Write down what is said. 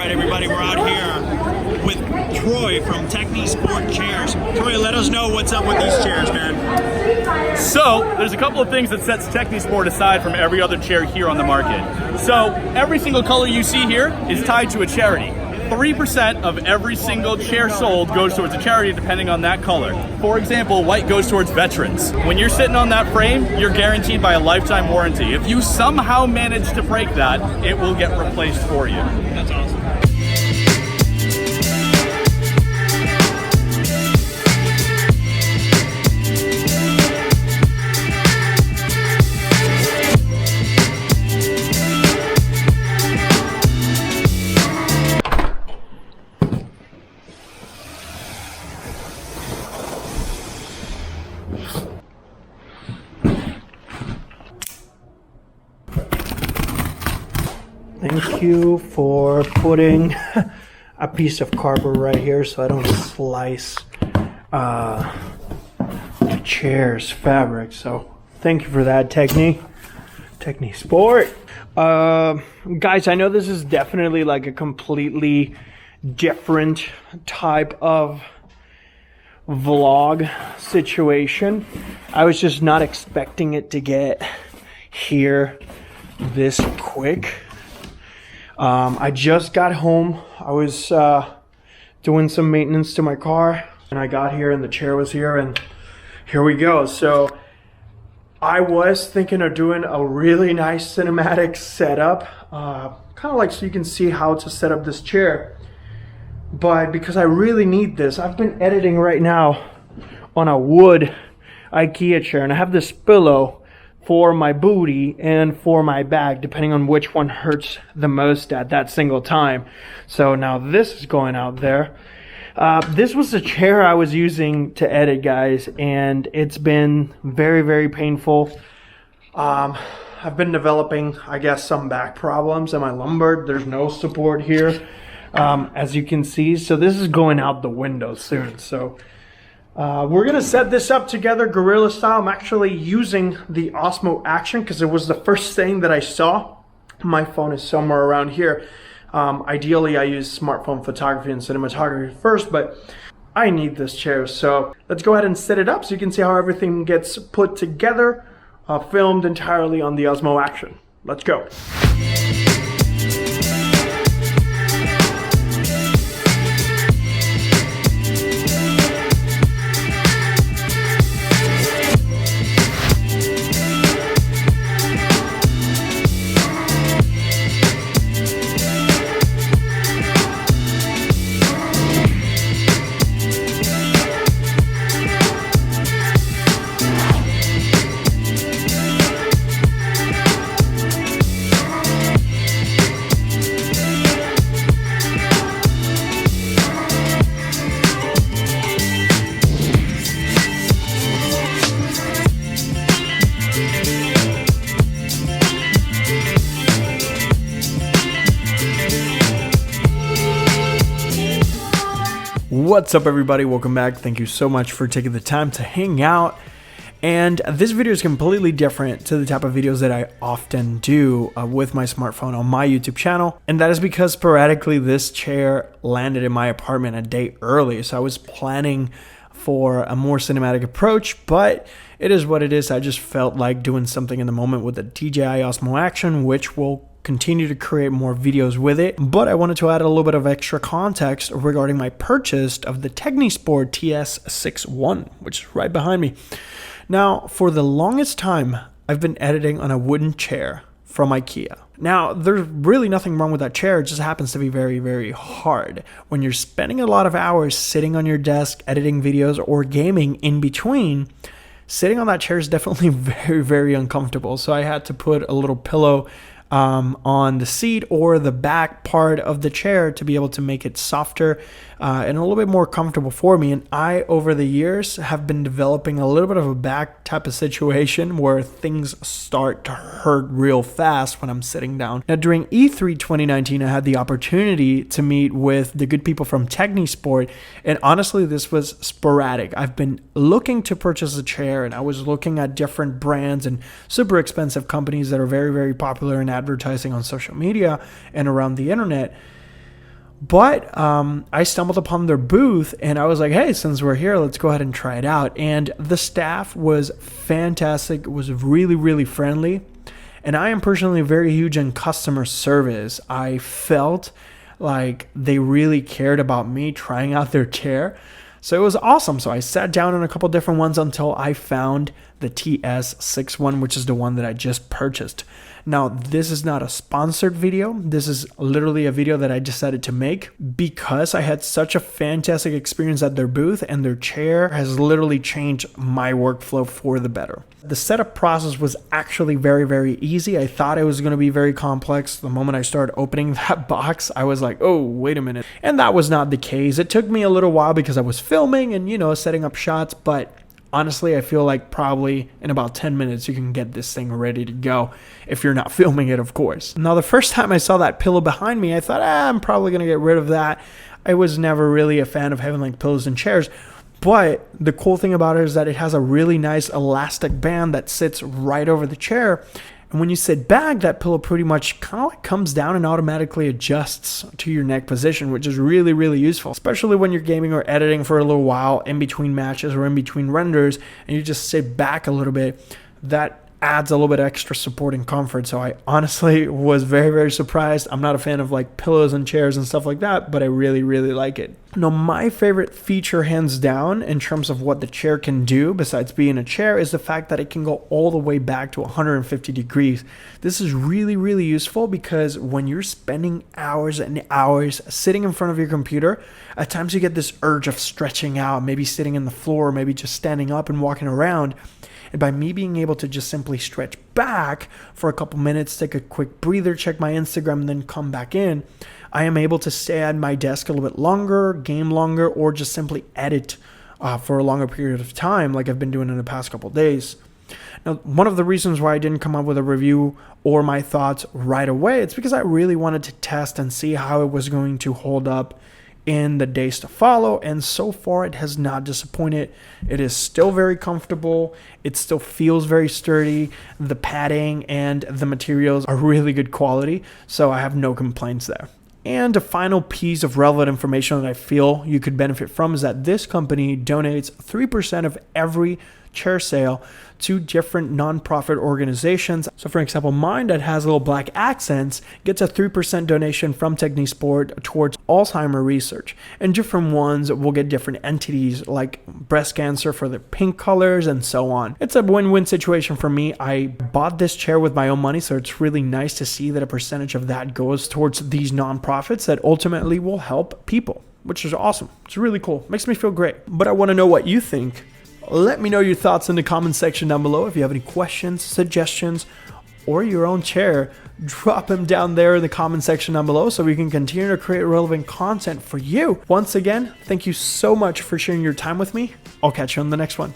right, everybody, we're out here with Troy from Techni Sport Chairs. Troy, let us know what's up with these chairs, man. So, there's a couple of things that sets Techni Sport aside from every other chair here on the market. So, every single color you see here is tied to a charity. 3% of every single chair sold goes towards a charity depending on that color. For example, white goes towards veterans. When you're sitting on that frame, you're guaranteed by a lifetime warranty. If you somehow manage to break that, it will get replaced for you. That's awesome. Thank you for putting a piece of cardboard right here so I don't slice the chair's fabric. So thank you for that, Techni Sport. Guys, I know this is definitely like a completely different type of vlog situation. I was just not expecting it to get here this quick. I just got home. I was doing some maintenance to my car and I got here and the chair was here and here we go. So I was thinking of doing a really nice cinematic setup, kind of like so you can see how to set up this chair. But because I really need this, I've been editing right now on a wood IKEA chair and I have this pillow for my booty and for my back, depending on which one hurts the most at that single time. So now this is going out there. This was the chair I was using to edit, guys, and it's been very, very painful. I've been developing, I guess, some back problems in my lumbar. There's no support here, as you can see. So this is going out the window soon. So we're gonna set this up together guerrilla style. I'm actually using the Osmo Action because it was the first thing that I saw. My phone is somewhere around here. Ideally, I use smartphone photography and cinematography first, but I need this chair. So let's go ahead and set it up so you can see how everything gets put together, filmed entirely on the Osmo Action. Let's go. What's up, everybody? Welcome back. Thank you so much for taking the time to hang out. And this video is completely different to the type of videos that I often do with my smartphone on my YouTube channel. And that is because sporadically this chair landed in my apartment a day early. So I was planning for a more cinematic approach, but it is what it is. I just felt like doing something in the moment with the DJI Osmo Action, which will continue to create more videos with it. But I wanted to add a little bit of extra context regarding my purchase of the Techni Sport TS61, which is right behind me. Now, for the longest time, I've been editing on a wooden chair from IKEA. Now, there's really nothing wrong with that chair. It just happens to be very, very hard. When you're spending a lot of hours sitting on your desk, editing videos, or gaming in between, sitting on that chair is definitely very, very uncomfortable. So I had to put a little pillow on the seat or the back part of the chair to be able to make it softer and a little bit more comfortable for me. And I, over the years, have been developing a little bit of a back type of situation where things start to hurt real fast when I'm sitting down. Now, during E3 2019, I had the opportunity to meet with the good people from Techni Sport, and honestly, this was sporadic. I've been looking to purchase a chair, and I was looking at different brands and super expensive companies that are very, very popular in advertising on social media and around the internet. But I stumbled upon their booth and I was like, hey, since we're here, let's go ahead and try it out. And the staff was fantastic. It was really, really friendly. And I am personally very huge in customer service. I felt like they really cared about me trying out their chair. So it was awesome. So I sat down on a couple different ones until I found the TS61, which is the one that I just purchased. Now, this is not a sponsored video. This is literally a video that I decided to make because I had such a fantastic experience at their booth, and their chair has literally changed my workflow for the better. The setup process was actually very, very easy. I thought it was going to be very complex. The moment I started opening that box, I was like, oh, wait a minute. And that was not the case. It took me a little while because I was filming and, setting up shots, but honestly, I feel like probably in about 10 minutes, you can get this thing ready to go if you're not filming it, of course. Now, the first time I saw that pillow behind me, I thought, I'm probably going to get rid of that. I was never really a fan of having like pillows and chairs. But the cool thing about it is that it has a really nice elastic band that sits right over the chair. And when you sit back, that pillow pretty much kind of like comes down and automatically adjusts to your neck position, which is really, really useful, especially when you're gaming or editing for a little while in between matches or in between renders, and you just sit back a little bit. That adds a little bit extra support and comfort. So I honestly was very, very surprised. I'm not a fan of like pillows and chairs and stuff like that, but I really, really like it. Now, my favorite feature, hands down, in terms of what the chair can do, besides being a chair, is the fact that it can go all the way back to 150 degrees. This is really, really useful because when you're spending hours and hours sitting in front of your computer, at times you get this urge of stretching out, maybe sitting in the floor, maybe just standing up and walking around. And by me being able to just simply stretch back for a couple minutes, take a quick breather, check my Instagram, and then come back in, I am able to stay at my desk a little bit longer, game longer, or just simply edit for a longer period of time like I've been doing in the past couple days. Now, one of the reasons why I didn't come up with a review or my thoughts right away, it's because I really wanted to test and see how it was going to hold up in the days to follow, and so far it has not disappointed. It is still very comfortable. It still feels very sturdy. The padding and the materials are really good quality, so I have no complaints there. And a final piece of relevant information that I feel you could benefit from is that this company donates 3% of every chair sale to different nonprofit organizations. So for example, mine that has little black accents gets a 3% donation from Techni Sport towards Alzheimer research. And different ones will get different entities like breast cancer for the pink colors and so on. It's a win-win situation for me. I bought this chair with my own money, so it's really nice to see that a percentage of that goes towards these nonprofits that ultimately will help people, which is awesome. It's really cool. Makes me feel great. But I want to know what you think. Let me know your thoughts in the comment section down below. If you have any questions, suggestions, or your own chair, drop them down there in the comment section down below so we can continue to create relevant content for you. Once again, thank you so much for sharing your time with me. I'll catch you on the next one.